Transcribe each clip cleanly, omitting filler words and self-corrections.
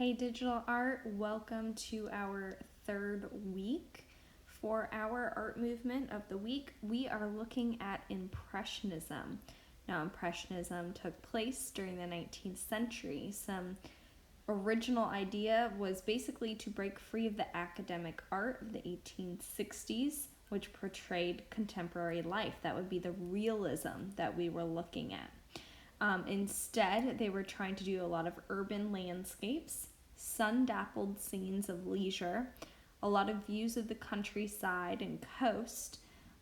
Hey Digital Art, welcome to our third week. For our art movement of the week, we are looking at Impressionism. Now, Impressionism took place during the 19th century. Some original idea was basically to break free of the academic art of the 1860s, which portrayed contemporary life. That would be the realism that we were looking at. Instead, they were trying to do a lot of urban landscapes, sun-dappled scenes of leisure, a lot of views of the countryside and coast.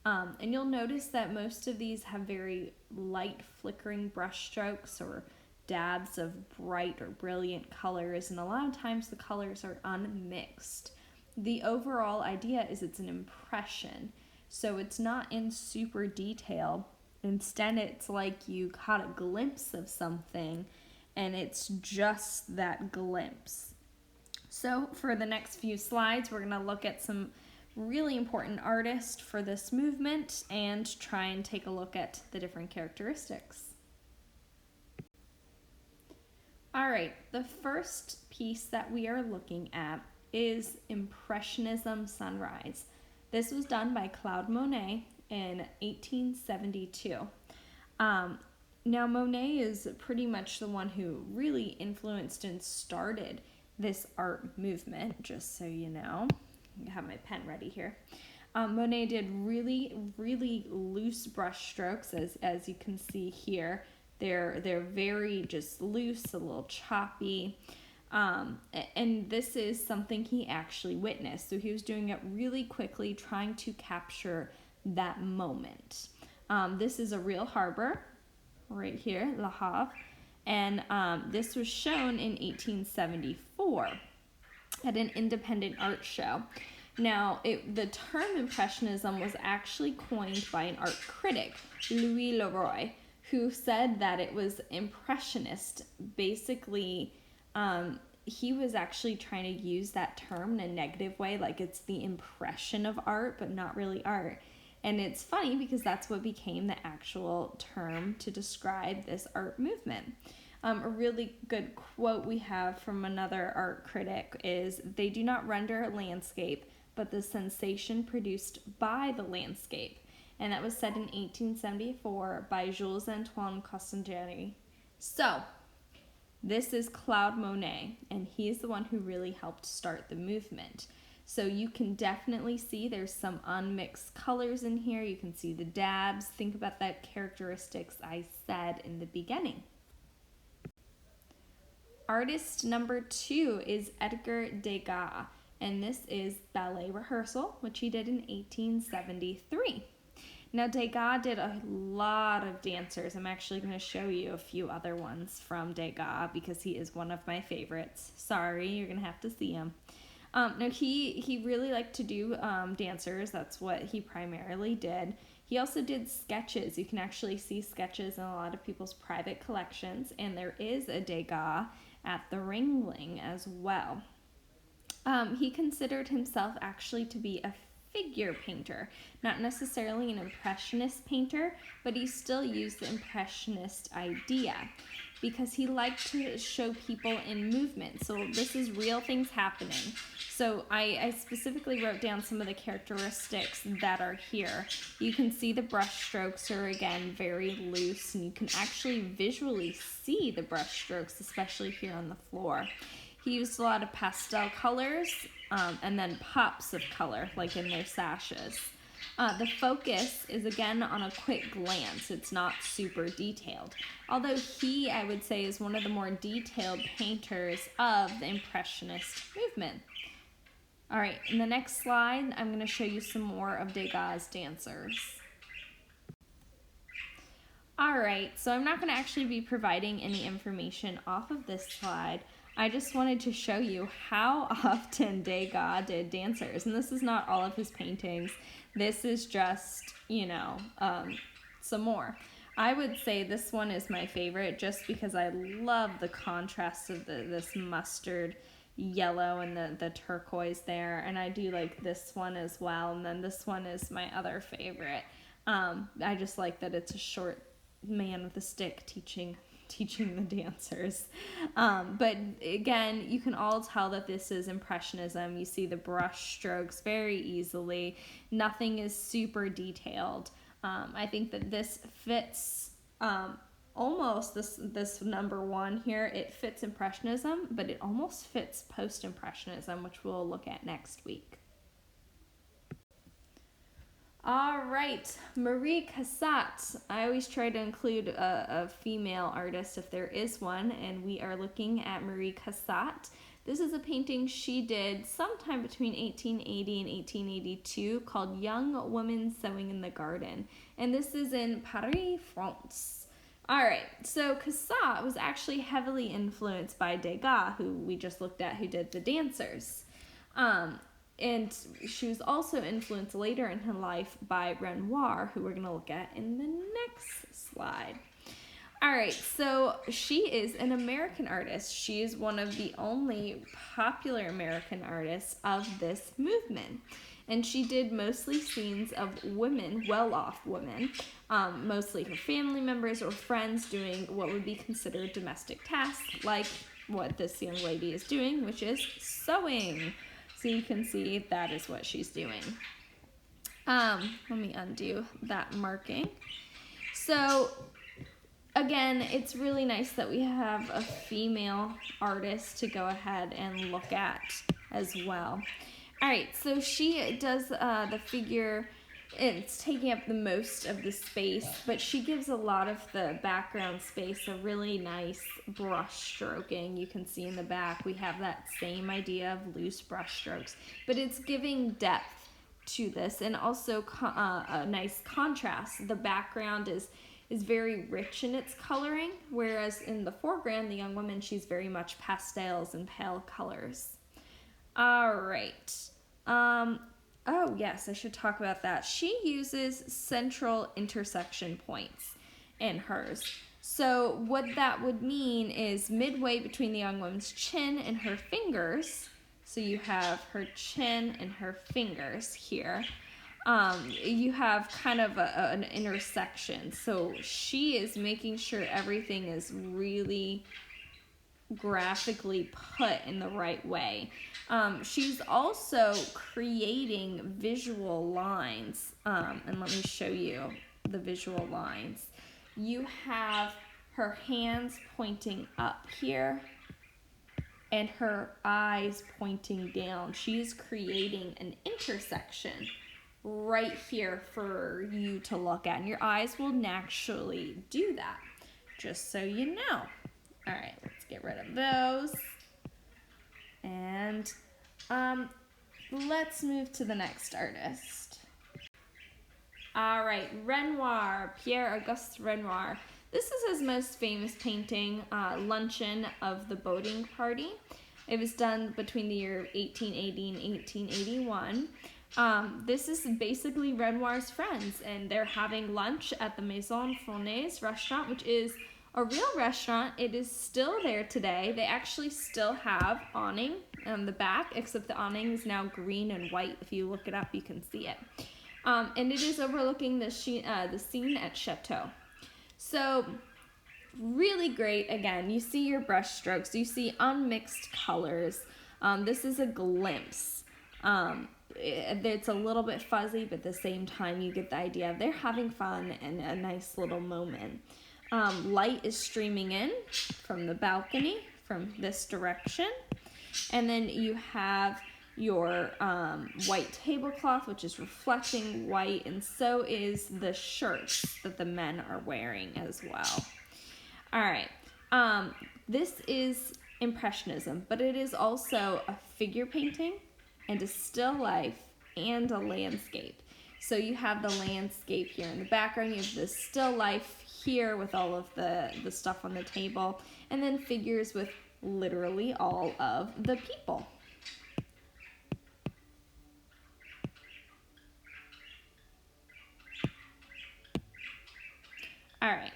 And you'll notice that most of these have very light flickering brush strokes or dabs of bright or brilliant colors, and a lot of times the colors are unmixed. The overall idea is it's an impression, so it's not in super detail. Instead, it's like you caught a glimpse of something, and it's just that glimpse. So for the next few slides, we're going to look at some really important artists for this movement and try and take a look at the different characteristics. All right, the first piece that we are looking at is Impressionism Sunrise. This was done by Claude Monet in 1872. Now, Monet is pretty much the one who really influenced and started this art movement, just so you know. I have my pen ready here. Monet did really, really loose brush strokes, as you can see here. They're very just loose, a little choppy. And this is something he actually witnessed. So he was doing it really quickly, trying to capture that moment. This is a real harbor right here, Le Havre, and this was shown in 1874 at an independent art show. Now, the term Impressionism was actually coined by an art critic, Louis Leroy, who said that it was impressionist. Basically, he was actually trying to use that term in a negative way, like it's the impression of art, but not really art. And it's funny because that's what became the actual term to describe this art movement. A really good quote we have from another art critic is, "They do not render a landscape, but the sensation produced by the landscape." And that was said in 1874 by Jules-Antoine Cassatt. So, this is Claude Monet, and he's the one who really helped start the movement. So you can definitely see there's some unmixed colors in here. You can see the dabs. Think about that characteristics I said in the beginning. Artist number 2 is Edgar Degas, and this is Ballet Rehearsal, which he did in 1873. Now, Degas did a lot of dancers. I'm actually going to show you a few other ones from Degas because he is one of my favorites. Sorry, you're going to have to see him. No, he really liked to do dancers. That's what he primarily did. He also did sketches. You can actually see sketches in a lot of people's private collections, and there is a Degas at the Ringling as well. He considered himself actually to be a figure painter, not necessarily an impressionist painter, but he still used the impressionist idea because he liked to show people in movement. So this is real things happening. So I specifically wrote down some of the characteristics that are here. You can see the brush strokes are, again, very loose, and you can actually visually see the brush strokes, especially here on the floor. He used a lot of pastel colors and then pops of color, like in their sashes. The focus is, again, on a quick glance. It's not super detailed. Although he, I would say, is one of the more detailed painters of the Impressionist movement. All right, in the next slide, I'm going to show you some more of Degas' dancers. All right, so I'm not going to actually be providing any information off of this slide. I just wanted to show you how often Degas did dancers. And this is not all of his paintings. This is just, some more. I would say this one is my favorite just because I love the contrast of this mustard yellow and the turquoise there. And I do like this one as well. And then this one is my other favorite. I just like that it's a short man with a stick teaching teaching the dancers. But again, you can all tell that this is Impressionism. You see the brush strokes very easily. Nothing is super detailed. I think that this fits almost this number one here. It fits Impressionism, but it almost fits Post-Impressionism, which we'll look at next week. All right, Marie Cassatt. I always try to include a female artist if there is one, and we are looking at Marie Cassatt. This is a painting she did sometime between 1880 and 1882 called Young Woman Sewing in the Garden, and this is in Paris, France. All right, so Cassatt was actually heavily influenced by Degas, who we just looked at, who did the dancers. And she was also influenced later in her life by Renoir, who we're going to look at in the next slide. All right, so she is an American artist. She is one of the only popular American artists of this movement. And she did mostly scenes of women, well-off women, mostly her family members or friends doing what would be considered domestic tasks, like what this young lady is doing, which is sewing. So you can see that is what she's doing. Let me undo that marking. So again, it's really nice that we have a female artist to go ahead and look at as well. All right, so she does the figure. It's taking up the most of the space, but she gives a lot of the background space a really nice brush stroking. You can see in the back we have that same idea of loose brush strokes, but it's giving depth to this and also a nice contrast. The background is very rich in its coloring, whereas in the foreground, the young woman, she's very much pastels and pale colors. All right. Oh, yes, I should talk about that. She uses central intersection points in hers. So what that would mean is midway between the young woman's chin and her fingers. So you have her chin and her fingers here. You have kind of an intersection. So she is making sure everything is really graphically put in the right way. She's also creating visual lines, and let me show you the visual lines. You have her hands pointing up here and her eyes pointing down. She's creating an intersection right here for you to look at, and your eyes will naturally do that, just so you know. All right, let's get rid of those. And let's move to the next artist. All right, Renoir, Pierre-Auguste Renoir. This is his most famous painting, Luncheon of the Boating Party. It was done between the year 1880 and 1881. This is basically Renoir's friends, and they're having lunch at the Maison Fournaise restaurant, which is a real restaurant. It is still there today. They actually still have awning on the back, except the awning is now green and white. If you look it up, you can see it. And it is overlooking the scene at Chateau. So really great. Again, you see your brush strokes. You see unmixed colors. This is a glimpse. It's a little bit fuzzy, but at the same time, you get the idea. They're having fun and a nice little moment. Light is streaming in from the balcony from this direction. And then you have your white tablecloth, which is reflecting white, and so is the shirts that the men are wearing as well. All right. This is Impressionism, but it is also a figure painting and a still life and a landscape. So you have the landscape here in the background, you have the still life here with all of the stuff on the table, and then figures with literally all of the people. All right.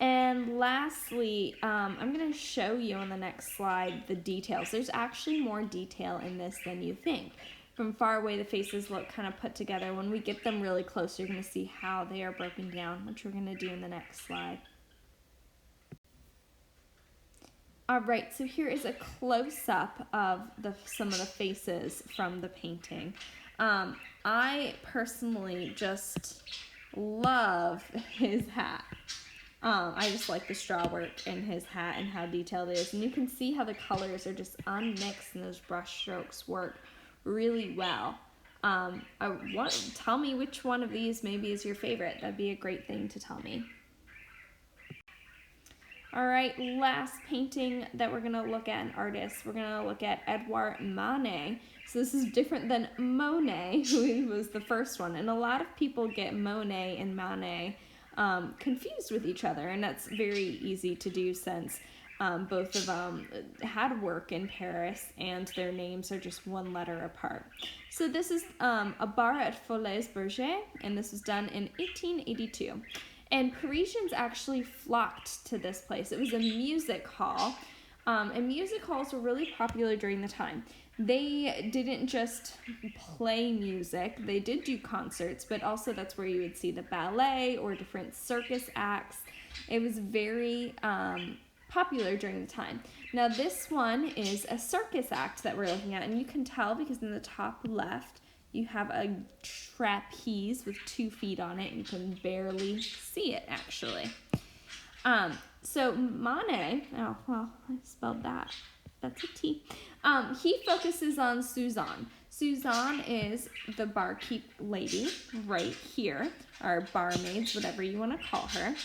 And lastly, I'm going to show you on the next slide the details. There's actually more detail in this than you think. From far away, the faces look kind of put together. When we get them really close, you're going to see how they are broken down, which we're going to do in the next slide. All right, so here is a close-up of some of the faces from the painting. I personally just love his hat. I just like the straw work in his hat and how detailed it is. And you can see how the colors are just unmixed and those brush strokes work really well. Tell me which one of these maybe is your favorite. That'd be a great thing to tell me. All right, last painting that we're gonna look at, an artist. We're gonna look at Edouard Manet. So this is different than Monet, who was the first one. And a lot of people get Monet and Manet confused with each other, and that's very easy to do since both of them had work in Paris and their names are just one letter apart. So this is a bar at Folies-Bergère, and this was done in 1882. And Parisians actually flocked to this place. It was a music hall, and music halls were really popular during the time. They didn't just play music, they did do concerts, but also that's where you would see the ballet or different circus acts. It was very popular during the time. Now this one is a circus act that we're looking at, and you can tell because in the top left, you have a trapeze with 2 feet on it, and you can barely see it, actually. So Manet, oh, well, I spelled that. That's a T. He focuses on Suzanne. Suzanne is the barkeep lady right here, or barmaids, whatever you want to call her.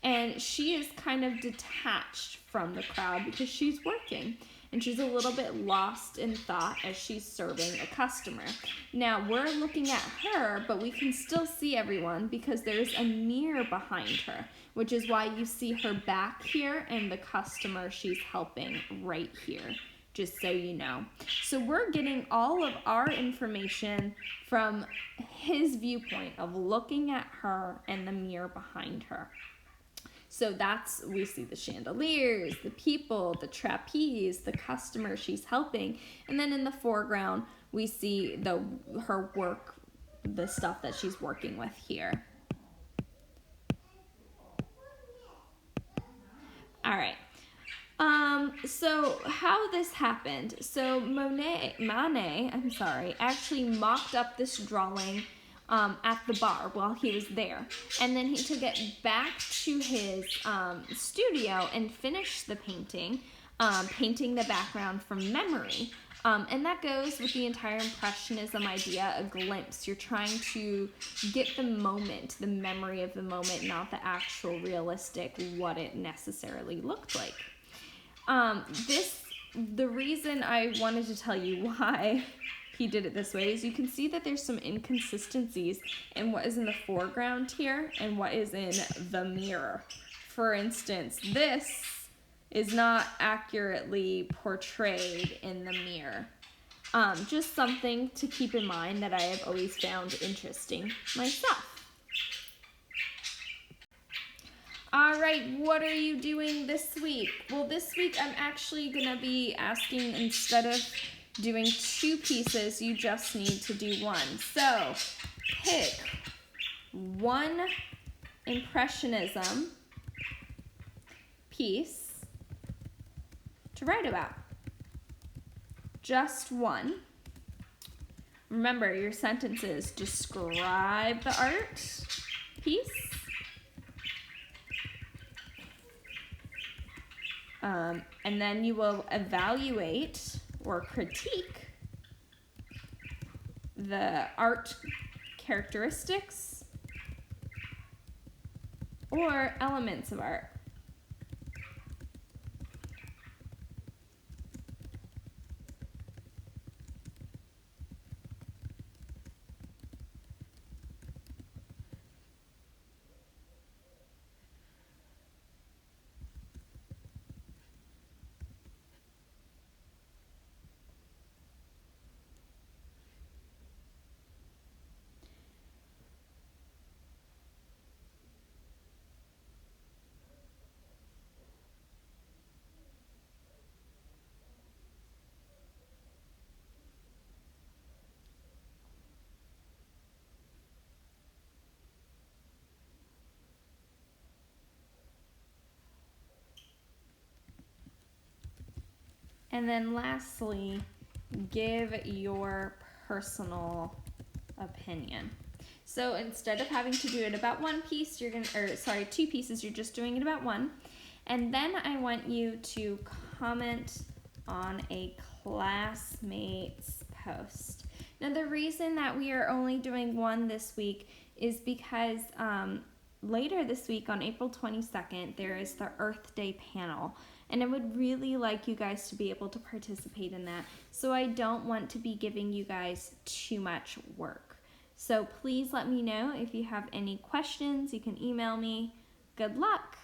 And she is kind of detached from the crowd because she's working. And she's a little bit lost in thought as she's serving a customer. Now, we're looking at her, but we can still see everyone because there's a mirror behind her, which is why you see her back here and the customer she's helping right here, just so you know. So we're getting all of our information from his viewpoint of looking at her and the mirror behind her. So we see the chandeliers, the people, the trapeze, the customer she's helping. And then in the foreground, we see her work, the stuff that she's working with here. All right. So how this happened. So Manet, actually mocked up this drawing at the bar while he was there. And then he took it back to his studio and finished the painting, painting the background from memory. And that goes with the entire Impressionism idea, a glimpse. You're trying to get the moment, the memory of the moment, not the actual realistic, what it necessarily looked like. The reason I wanted to tell you why he did it this way is you can see that there's some inconsistencies in what is in the foreground here and what is in the mirror. For instance, this is not accurately portrayed in the mirror. Just something to keep in mind that I have always found interesting myself. All right, what are you doing this week? Well, this week I'm actually going to be asking, instead of doing 2 pieces, you just need to do 1. So pick 1 Impressionism piece to write about. Just 1. Remember, your sentences describe the art piece. And then you will evaluate or critique the art characteristics or elements of art. And then lastly, give your personal opinion. So instead of having to do it about one piece, two pieces, you're just doing it about one. And then I want you to comment on a classmate's post. Now the reason that we are only doing one this week is because later this week on April 22nd, there is the Earth Day panel. And I would really like you guys to be able to participate in that. So I don't want to be giving you guys too much work. So please let me know if you have any questions. You can email me. Good luck!